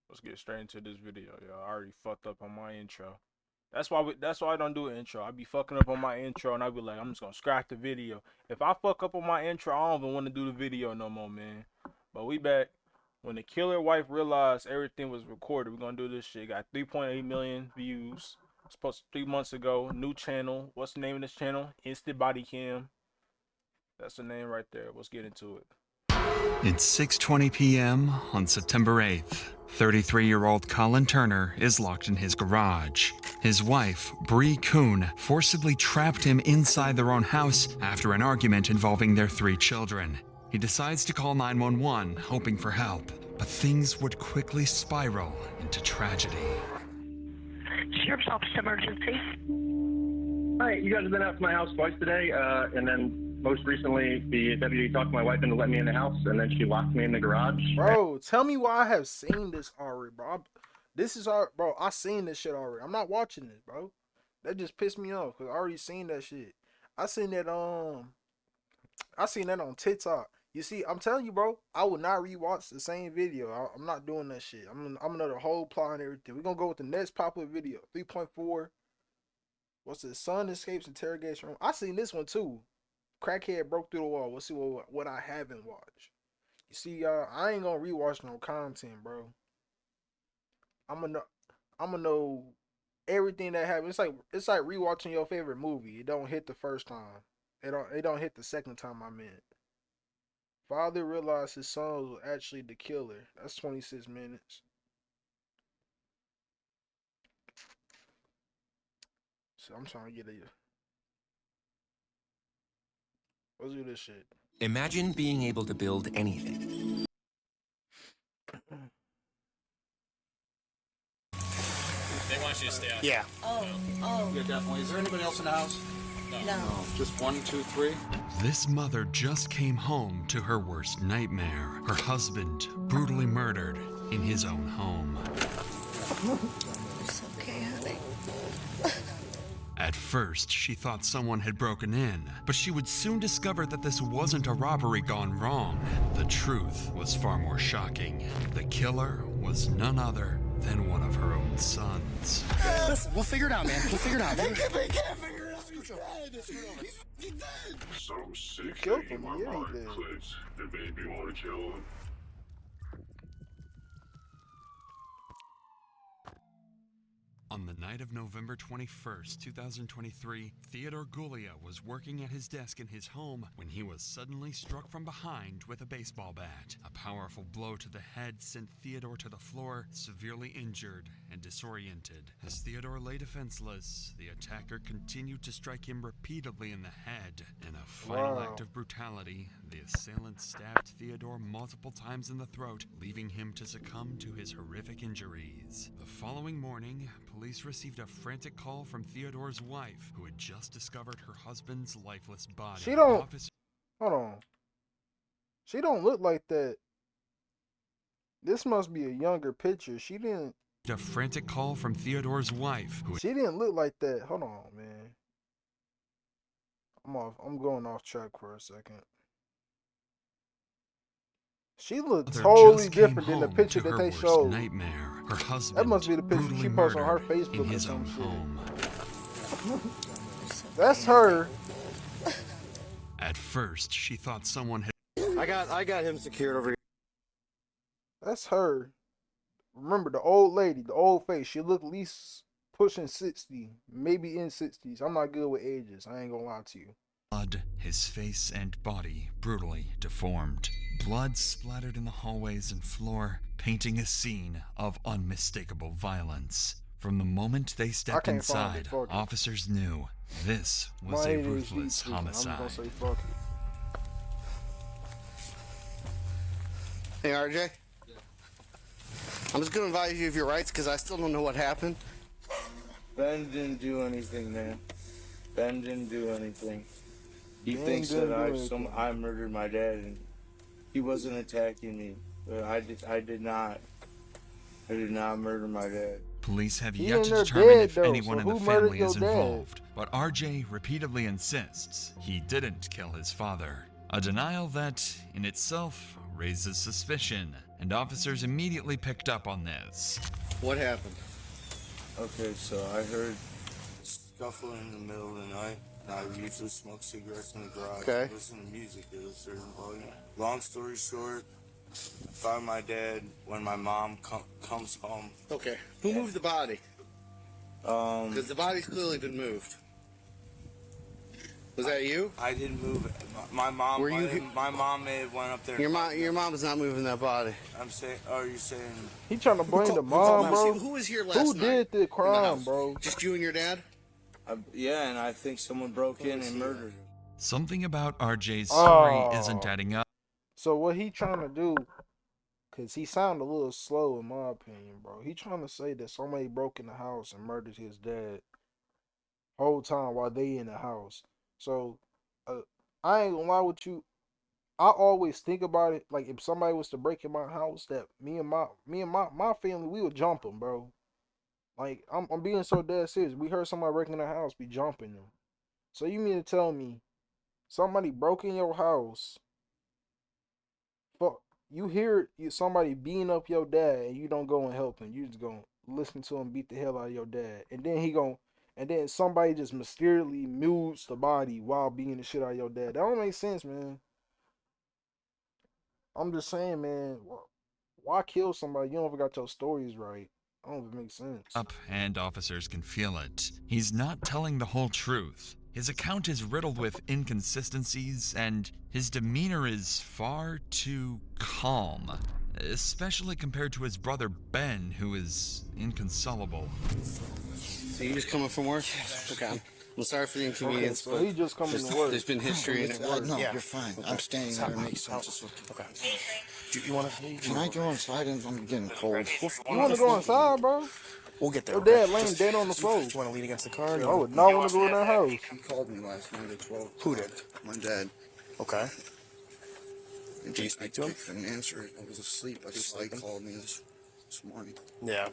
Let's get straight into this video, yo. I already fucked up on my intro. That's why I don't do an intro. I be fucking up on my intro and I be like, I'm just gonna scrap the video. If I fuck up on my intro, I don't even want to do the video no more, man. But we back. When the killer wife realized everything was recorded, we're gonna do this shit. Got 3.8 million views. It's supposed to 3 months ago. New channel. What's the name of this channel? Instant Body Cam. That's the name right there. Let's get into it. It's 6:20 p.m. on September 8th. 33-year-old Colin Turner is locked in his garage. His wife, Bree Kuhn, forcibly trapped him inside their own house after an argument involving their 3 children. He decides to call 911, hoping for help, but things would quickly spiral into tragedy. Sheriff's Office Emergency. Hi, you guys have been out to my house twice today, and then most recently the deputy talked my wife into letting me in the house, and then she locked me in the garage. Bro, tell me why I have seen this already, bro. Bro, I seen this shit already. I'm not watching this, bro. That just pissed me off because I already seen that shit. I seen that on TikTok. You see, I'm telling you, bro, I will not rewatch the same video. I'm not doing that shit. I'm gonna the whole plot and everything. We're gonna go with the next popular video. 3.4. What's the son escapes interrogation room? I seen this one too. Crackhead broke through the wall. Let's see what I haven't watched. You see, y'all, I ain't gonna rewatch no content, bro. I'm gonna know everything that happened. It's like rewatching your favorite movie. It don't hit the first time. It don't hit the second time. I meant. Father realized his son was actually the killer. That's 26 minutes. So I'm trying to get a. Let's do this shit. Imagine being able to build anything. They want you to stay out. Yeah. Oh. Yeah, definitely. Is there anybody else in the house? No. Just 1, 2, 3. This mother just came home to her worst nightmare. Her husband brutally murdered in his own home. It's okay, honey. At first, she thought someone had broken in, but she would soon discover that this wasn't a robbery gone wrong. The truth was far more shocking. The killer was none other than one of her own sons. Listen, we'll figure it out, man. We'll figure it out. We can't figure it out. He's dead. Some sick killed thing in him, my yeah, he mind did. clicks and made me want to kill him. On the night of November 21st, 2023, Theodore Gulia was working at his desk in his home when he was suddenly struck from behind with a baseball bat. A powerful blow to the head sent Theodore to the floor, severely injured and disoriented. As Theodore lay defenseless, the attacker continued to strike him repeatedly in the head. In a final act of brutality, the assailant stabbed Theodore multiple times in the throat, leaving him to succumb to his horrific injuries. The following morning, police received a frantic call from Theodore's wife, who had just discovered her husband's lifeless body. She don't. Hold on. She don't look like that. This must be a younger picture. She didn't. A frantic call from Theodore's wife, who She didn't look like that. Hold on, man. I'm going off track for a second. She looked totally different than the picture that they showed. Nightmare. Her husband That must be the picture she posted on her in Facebook or his some own shit. home. That's her. At first, she thought someone had I got him secured over here. That's her. Remember the old lady, the old face. She looked at least pushing 60, maybe in 60s. I'm not good with ages. I ain't gonna lie to you. blood, his face and body brutally deformed. Blood splattered in the hallways and floor, painting a scene of unmistakable violence. From the moment they stepped can't find it, inside, fuck it. officers knew this was My a ADHD ruthless tweaking. I'm homicide. gonna say fuck it. Hey, RJ. I'm just gonna advise you of your rights because I still don't know what happened. Ben didn't do anything, man. Ben didn't do anything. He Ben thinks didn't that do anything. I murdered my dad, and he wasn't attacking me. But I did not murder my dad. Police have He yet in to there determine dead, if though, anyone so in the who murdered family your is dad? involved, but RJ repeatedly insists he didn't kill his father. A denial that, in itself, raises suspicion. and officers immediately picked up on this. What happened? Okay, so I heard scuffling in the middle of the night. I usually smoke cigarettes in the garage. Okay. Listen to music at a certain volume. Long story short, I found my dad when my mom comes home. Okay. Who moved the body? Because the body's clearly been moved. Was that you? I didn't move it. My mom. Were you? My mom may have went up there. Your mom is not moving that body. I'm saying. Are you saying? He trying to blame the mom, bro. Who was here last Who night? did the crime, bro? Just you and your dad? Yeah, and I think someone broke in and murdered him. Something about RJ's story Oh. isn't adding up. So what he trying to do? Cause he sounded a little slow in my opinion, bro. He trying to say that somebody broke in the house and murdered his dad whole time while they in the house. So I ain't gonna lie with you. I always think about it like if somebody was to break in my house, that me and my family, we would jump them, bro. Like I'm being so dead serious. We heard somebody breaking in the house, we jumping them. So you mean to tell me somebody broke in your house? Fuck, you hear somebody beating up your dad and you don't go and help him. You just gonna listen to him beat the hell out of your dad, and then somebody just mysteriously mutes the body while beating the shit out of your dad. That don't make sense, man. I'm just saying, man. Why kill somebody? You don't ever got your stories right. I don't even make sense. Up, and officers can feel it. He's not telling the whole truth. His account is riddled with inconsistencies, and his demeanor is far too calm, especially compared to his brother Ben, who is inconsolable. So you just coming from work? Okay. I'm sorry for the inconvenience, Okay, so he just coming to work. There's been history in it. No, you're fine. I'm staying there. It makes sense. Okay. You want to? Can I go inside? I'm getting cold. You want to go inside, bro? We'll get there. Your dad laying dead on the floor. You want to lean against the car? I would not want to go in that house. He called me last night at 12. Who did? My dad. Okay. Did you speak to him? I couldn't answer it. I was asleep. I just called me this morning. Yeah.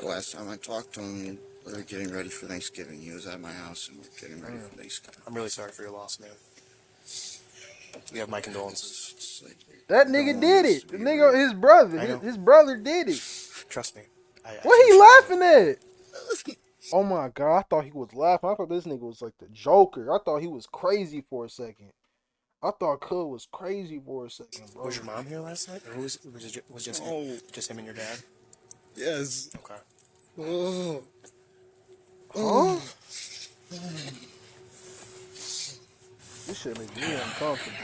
Last time I talked to him, we were getting ready for Thanksgiving. He was at my house and we were getting ready for Thanksgiving. I'm really sorry for your loss, man. You have my condolences. That nigga did it. The nigga, his brother. His brother did it. Trust me. What he laughing at? Oh my god, I thought he was laughing. I thought this nigga was like the Joker. I thought he was crazy for a second. I thought Cud was crazy for a second, bro. Was your mom here last night? Or was just him and your dad? Yes. Okay. Oh. Huh? This shit makes me uncomfortable.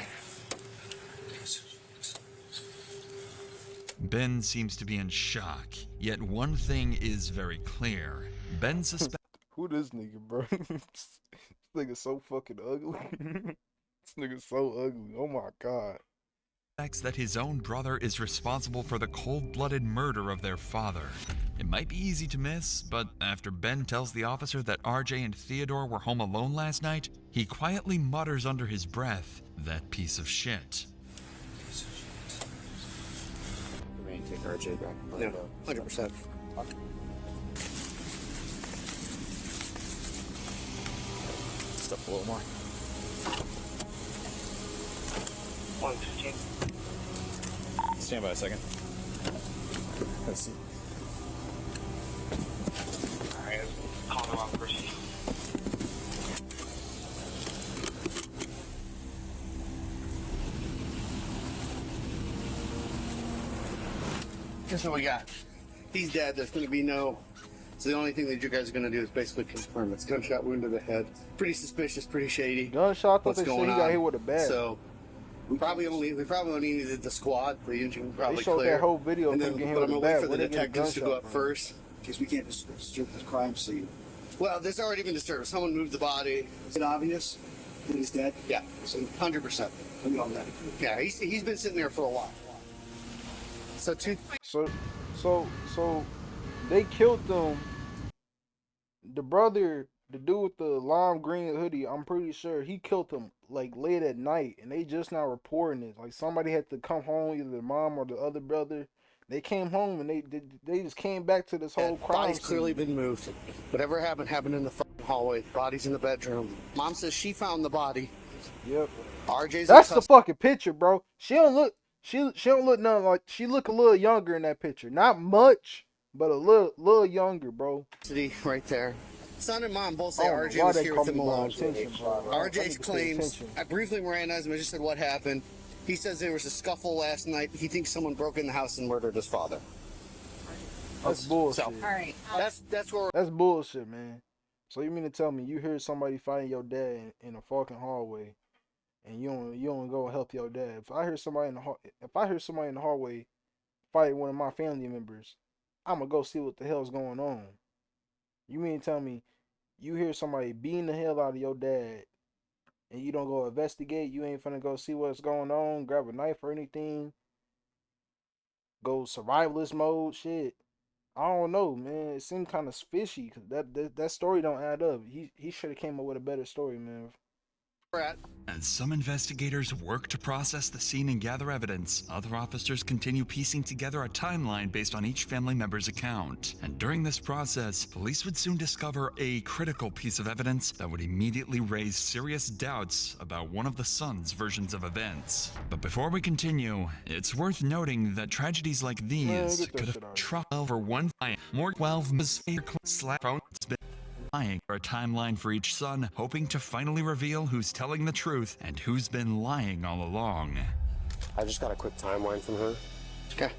Ben seems to be in shock, yet one thing is very clear. Ben suspects Who this nigga, bro? This nigga so fucking ugly. This nigga so ugly. Oh my god. that his own brother is responsible for the cold-blooded murder of their father. It might be easy to miss, but after Ben tells the officer that RJ and Theodore were home alone last night, he quietly mutters under his breath, "That piece of shit." We're going to take RJ back. No, 100%. Step a little more. 115. Stand by a second. Let's see. Alright, call the wrong person. Here's what we got. He's dead. There's going to be no. So the only thing that you guys are going to do is basically confirm it's gunshot wound to the head. Pretty suspicious, pretty shady. Gunshot. I thought What's they said going he got on? hit with a bat. So we probably only needed the squad. The engine would probably They showed clear. that whole video And of then, him getting but hit I'm with going a to wait bat. for the Where they get a detectives to go gunshot up from? first. Because we can't disturb the crime scene. Well, there's already been disturbed. Someone moved the body. Is it obvious that he's dead? Yeah, so 100%. We know that. Yeah, he's been sitting there for a while. So So they killed them. The brother, the dude with the lime green hoodie, I'm pretty sure he killed them like late at night, and they just now reporting it. Like somebody had to come home, either the mom or the other brother. They came home and they just came back to this whole crime body's scene. clearly been moved. Whatever happened in the fucking hallway. Body's in the bedroom. Mom says she found the body. Yep. RJ's. That's the fucking picture, bro. She don't look. She don't look nothing like. She look a little younger in that picture. Not much, but a little younger, bro. Right there. Son and mom both say I don't know RJ why was they here call with me him by alone. attention, bro. I RJ's need to pay claims, attention. I briefly Mirandized him. I just said what happened. He says there was a scuffle last night. He thinks someone broke in the house and murdered his father. That's bullshit. So, Alright. that's where That's bullshit, man. So you mean to tell me you hear somebody fighting your dad in a fucking hallway, and you don't go help your dad? If I hear somebody in the hallway fighting one of my family members, I'm gonna go see what the hell's going on. You mean to tell me you hear somebody beating the hell out of your dad, and you don't go investigate? You ain't finna go see what's going on, grab a knife or anything, go survivalist mode, shit. I don't know, man. It seemed kind of fishy because that story don't add up. He should have came up with a better story, man. we're at. As some investigators work to process the scene and gather evidence, other officers continue piecing together a timeline based on each family member's account. And during this process, police would soon discover a critical piece of evidence that would immediately raise serious doubts about one of the sons' versions of events. But before we continue, it's worth noting that tragedies like these get that could shit have out. trouble for one client. More 12 lying for a timeline for each son, hoping to finally reveal who's telling the truth and who's been lying all along. I just got a quick timeline from her. Okay.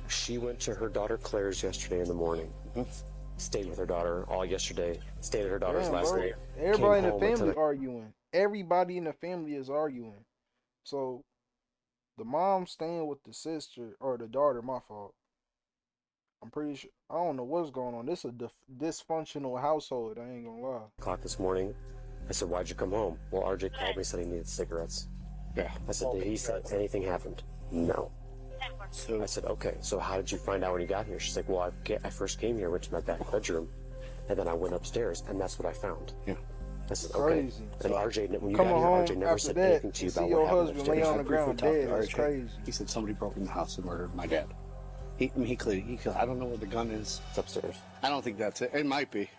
She went to her daughter Claire's yesterday in the morning. Stayed with her daughter all yesterday. Stayed at her daughter's Damn, last bro. night. Everybody in Came the home, went to family arguing. Everybody in the family is arguing. So the mom staying with the sister or the daughter, my fault. I'm pretty sure. I don't know what's going on. This is a dysfunctional household. I ain't gonna lie. o'clock this morning. I said, "Why'd you come home?" Well, RJ called me, said he needed cigarettes. Yeah. I said, "Did he say anything happened?" No. So I said, "Okay, so how did you find out when you got here?" She's like, "Well, I first came here, went to my back bedroom, and then I went upstairs, and that's what I found." Yeah. I said, "Okay." Crazy. And RJ, when you Come got here, home RJ never after said that anything to you and see about your what happened husband lay upstairs. on the ground dead. That's crazy. He said somebody broke in the house and murdered my dad. He I don't know where the gun is. It's upstairs. I don't think that's it. It might be.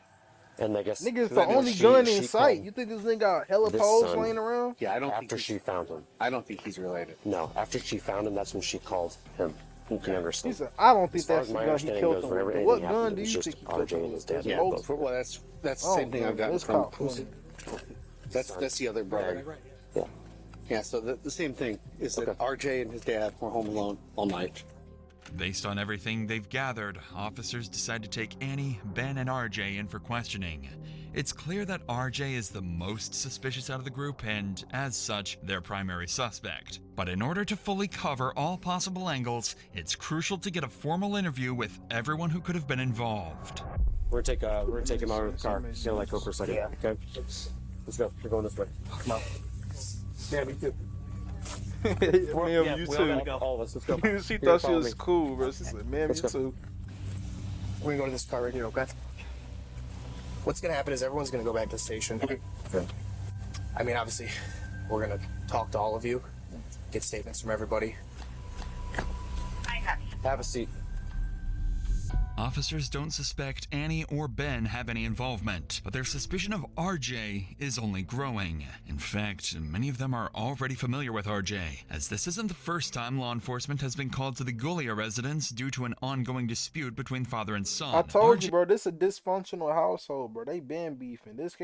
And I guess Nigga, it's the That only she- gun she in sight. called You think this nigga got hella this poles son- laying around? Yeah, I don't after think she found him. I don't think he's related. No, after she found him, that's when she called him. You can He understand. said, I don't think As far that's as the my gun he understanding killed goes, him whenever with. anything What happened, gun it do was you just think he killed RJ him and with? his dad. There's Yeah, multiple. well, that's the Oh, same thing man, I've gotten this from. cop funny. That's the other brother. Yeah. Yeah, so the same thing is that Okay. RJ and his dad were home alone all night. Based on everything they've gathered, officers decide to take Annie, Ben, and RJ in for questioning. It's clear that RJ is the most suspicious out of the group and, as such, their primary suspect. But in order to fully cover all possible angles, it's crucial to get a formal interview with everyone who could have been involved. We're gonna take him out of the car. He's gonna let go for a second. Yeah. Okay. Let's go. We're going this way. Come on. Yeah, me too. Man, you too. All of us. Let's go. She Here, thought she follow was me. cool, bro. She said, man, Let's me go. too. We're gonna go to this car right here, okay? What's gonna happen is everyone's gonna go back to the station. I mean, obviously, we're gonna talk to all of you, get statements from everybody. Have a seat. Officers don't suspect Annie or Ben have any involvement, but their suspicion of RJ is only growing. In fact, many of them are already familiar with RJ, as this isn't the first time law enforcement has been called to the Gulia residence due to an ongoing dispute between father and son. I told you, bro, this is a dysfunctional household, bro. They been beefing. This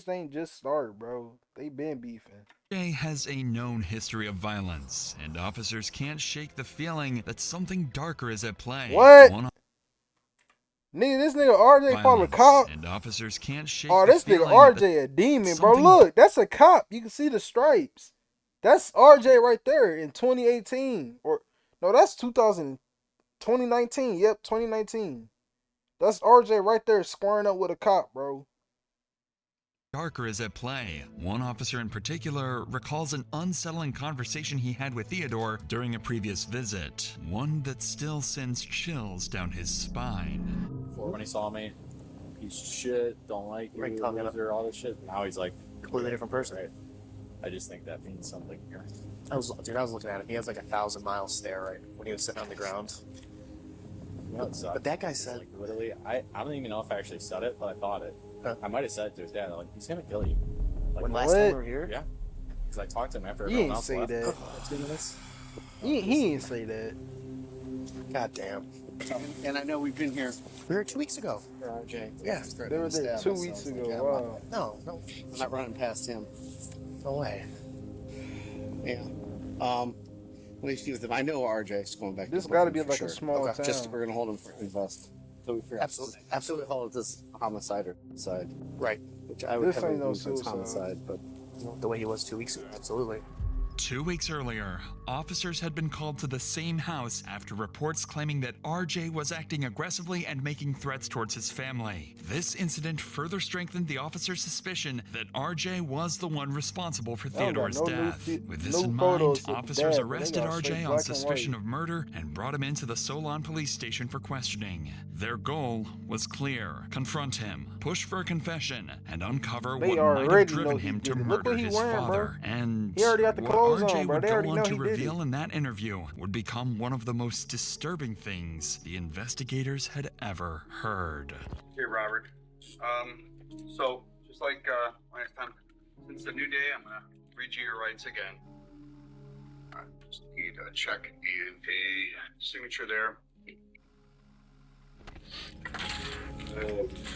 ain't just start, bro. They been beefing. RJ has a known history of violence, and officers can't shake the feeling that something darker is at play. What? One Nigga, this nigga RJ fought a violence, cop. and officers can't shake Oh, the this nigga feeling RJ a demon, bro. something- Look, that's a cop. You can see the stripes. That's RJ right there in 2018. Or no, that's 2019. Yep, 2019. That's RJ right there squaring up with a cop, bro. darker is at play. One officer in particular recalls an unsettling conversation he had with Theodore during a previous visit, one that still sends chills down his spine. Before when he saw me, piece of shit, don't like you, loser, all this shit. Now he's like Completely different person. right. I just think that means something here. I was looking at him. He has like 1,000-mile stare right when he was sitting on the ground. You know, it sucks. But that guy It's said, like literally, I don't even know if I actually said it, but I thought it. Huh. I might have said it to his dad. Like, he's gonna kill you. Like, when last time What? we were here, yeah, because I talked to him after You everyone ain't else say left. that. Let's do this. He ain't say that. God damn. And I know we've been here. We were 2 weeks ago. RJ. Yeah. They were there 2 weeks ago. Wow. No. I'm not running past him. No way. Yeah. What do you see with him? I know RJ's going back. This to got to Brooklyn be for like a sure. small town. Just we're gonna hold him for invest. So we figure absolutely call it this homicide or suicide. Right. Which I would This have ain't no believe it's suicide. homicide, but The way he was 2 weeks ago. Absolutely. 2 weeks earlier, officers had been called to the same house after reports claiming that RJ was acting aggressively and making threats towards his family. This incident further strengthened the officer's suspicion that RJ was the one responsible for I don't got Theodore's no new death. fi- With this no in mind, photos of officers dad, but they arrested got straight RJ on black and suspicion white. of murder and brought him into the Solon police station for questioning. Their goal was clear: confront him, push for a confession, and uncover They what might have already know driven he him to did it. Look murder what he his wearing, bro. father. And He already got the what clothes RJ on, bro. would They go already on know to he did it. reveal in that interview would become one of the most disturbing things the investigators had ever heard. Here, Robert. So just like last time, since it's a new day, I'm gonna read you your rights again. I just need a check and a signature there.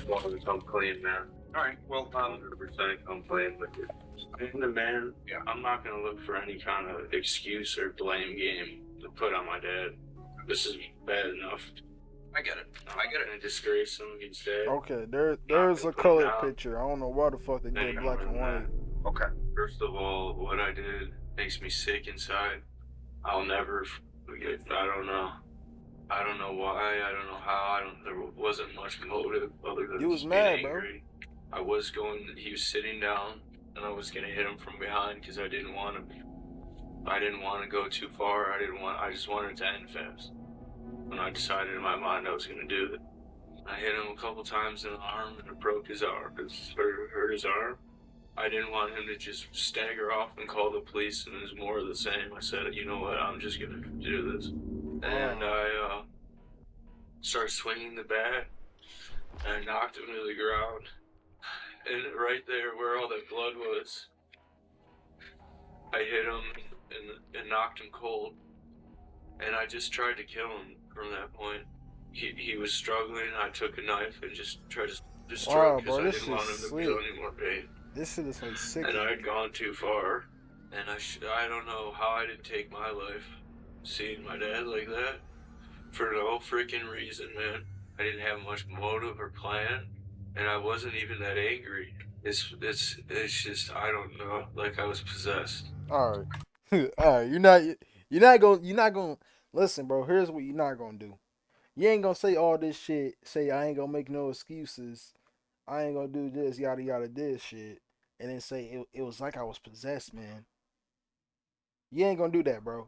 Welcome to come clean, man. All right. Well, 100% come clean with you. Being the man, I'm not gonna look for any kind of excuse or blame game to put on my dad. This is bad enough. I get it. I get it. And disgrace him. He's dead. Okay, there's a colored picture. I don't know why the fuck they did black and white. Okay. First of all, what I did makes me sick inside. I'll never forget. I don't know. I don't know why. I don't know how. There wasn't much motive other than You was just mad, being bro. angry. I was going. He was sitting down, and I was gonna hit him from behind because I didn't want to go too far. I just wanted it to end fast. And I decided in my mind I was gonna do it. I hit him a couple times in the arm, and it broke his arm. It hurt his arm. I didn't want him to just stagger off and call the police, and it was more of the same. I said, you know what, I'm just gonna do this. And I started swinging the bat, and I knocked him to the ground. And right there where all that blood was, I hit him and knocked him cold. And I just tried to kill him from that point. He was struggling. I took a knife and just tried to destroy him because I didn't want him to feel any more pain. This shit is like sick. And I had gone too far. And I don't know how I didn't take my life seeing my dad like that for no freaking reason, man. I didn't have much motive or plan, and I wasn't even that angry. It's just, I don't know, like I was possessed. All right, all right. You're not gonna listen, bro. Here's what you're not gonna do. You ain't gonna say all this shit. Say I ain't gonna make no excuses. I ain't gonna do this, yada yada, this shit, and then say it was like I was possessed, man. You ain't gonna do that, bro.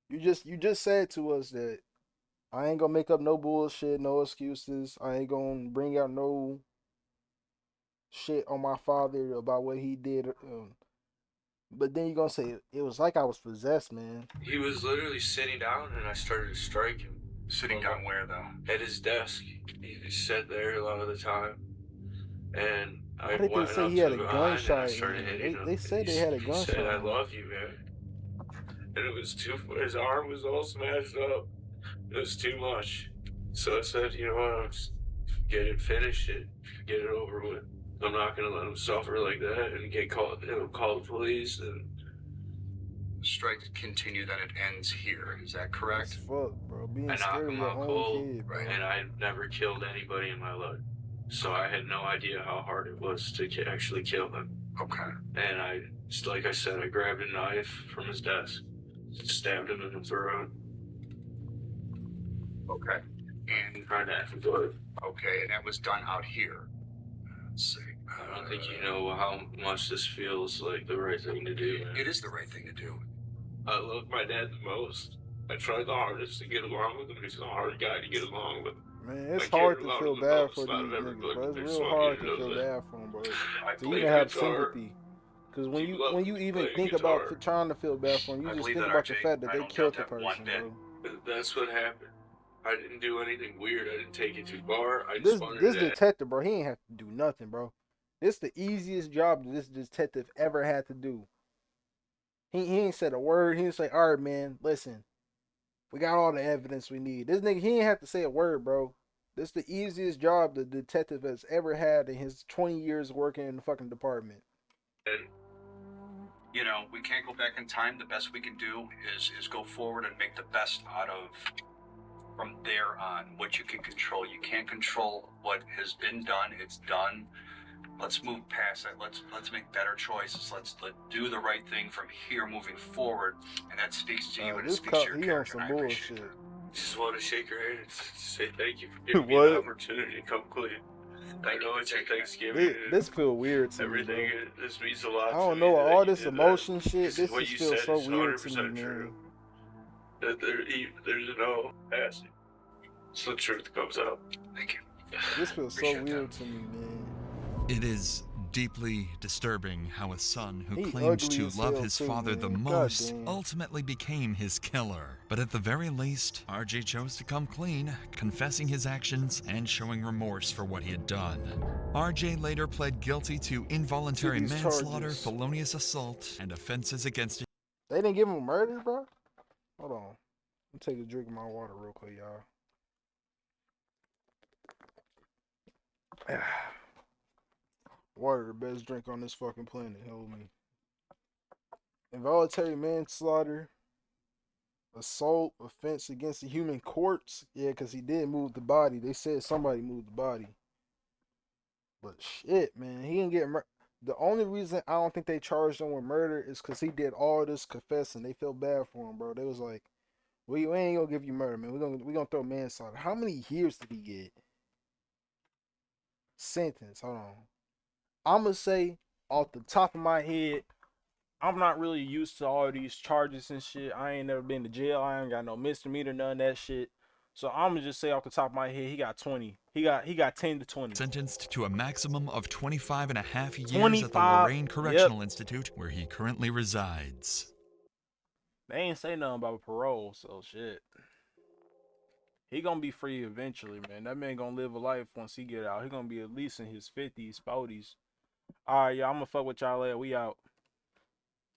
You just said to us that I ain't gonna make up no bullshit, no excuses. I ain't gonna bring out no shit on my father about what he did. But then you're gonna say it was like I was possessed, man. He was literally sitting down, and I started to strike him. Sitting down where, though? At his desk. He sat there a lot of the time. And I Why did they went say up he had to a him behind, and I gunshot? started hitting him. They said they had a He gunshot. said, I love you, man. And it was his arm was all smashed up. It was too much. So I said, you know what, I'll just finish it, get it over with. I'm not gonna let him suffer like that and call the police. And The strikes continue, then it ends here. Is that correct? Fuck, bro. Being I knock scared of him your out own cold, kid, bro. and I never killed anybody in my life. So I had no idea how hard it was to actually kill him. Okay. And like I said, I grabbed a knife from his desk, stabbed him in the throat. Okay. And tried to have him blood. Okay, and that was done out here. Let's see. I don't think you know how much this feels like the right thing to do, man. It is the right thing to do. I love my dad the most. I tried the hardest to get along with him. He's a hard guy to get along with. Man, it's I hard cared to about feel him the bad most for these out of niggas, everybody. bro. It's They real swung hard you to to feel the- bad for him, bro. I To played even have guitar. sympathy. Because when He you loved even playing think guitar. about trying to feel bad for him, you I just believe think that, about the RJ. fact that I they don't killed doubt the that one person, bit. bro. That's what happened. I didn't do anything weird. I didn't take it too far. I just This wanted this to detective, bro, he ain't have to do nothing, bro. It's the easiest job that this detective ever had to do. He ain't said a word. He didn't say, all right, man, listen, we got all the evidence we need. This nigga, he ain't have to say a word, bro. This is the easiest job the detective has ever had in his 20 years working in the fucking department. And, you know, we can't go back in time. The best we can do is go forward and make the best out of, from there on, what you can control. You can't control what has been done. It's done. Let's move past it. Let's make better choices. Let's do the right thing from here moving forward. And that speaks to you and it speaks to your character. He on some bullshit. Just want to shake your hand and say thank you for giving me the opportunity to come clean. I know it's your Thanksgiving. This feel weird to everything, me, this means a lot. I don't know, all this emotion shit, this just feels so weird to me, man. That there's no passing. So the truth comes out. Thank you. This feels so weird to me, man. It is deeply disturbing how a son who He claims ugly to as love hell his too, father the man. most Goddamn. ultimately became his killer. But at the very least, RJ chose to come clean, confessing his actions and showing remorse for what he had done. RJ later pled guilty to involuntary these manslaughter, charges. felonious assault, and offenses against. They didn't give him murder, bro? Hold on. Let me take a drink of my water real quick, y'all. Water, the best drink on this fucking planet. Hold me. Involuntary manslaughter, assault, offense against the human corpse. Yeah, because he did move the body. They said somebody moved the body. But shit, man, he didn't get murdered. The only reason I don't think they charged him with murder is because he did all this confessing. They felt bad for him, bro. They was like, we ain't gonna give you murder, man. We're gonna throw manslaughter. How many years did he get? Sentence. Hold on. I'm gonna say off the top of my head, I'm not really used to all these charges and shit. I ain't never been to jail. I ain't got no misdemeanor, none of that shit. So I'm gonna just say off the top of my head, he got 20. He got 10 to 20. Sentenced to a maximum of 25 and a half years 25, at the Lorraine Correctional Institute, where he currently resides. They ain't say nothing about parole, so shit. He gonna be free eventually, man. That man gonna live a life once he get out. He gonna be at least in his 50s, 40s. All right, y'all. I'm gonna fuck with y'all later. We out.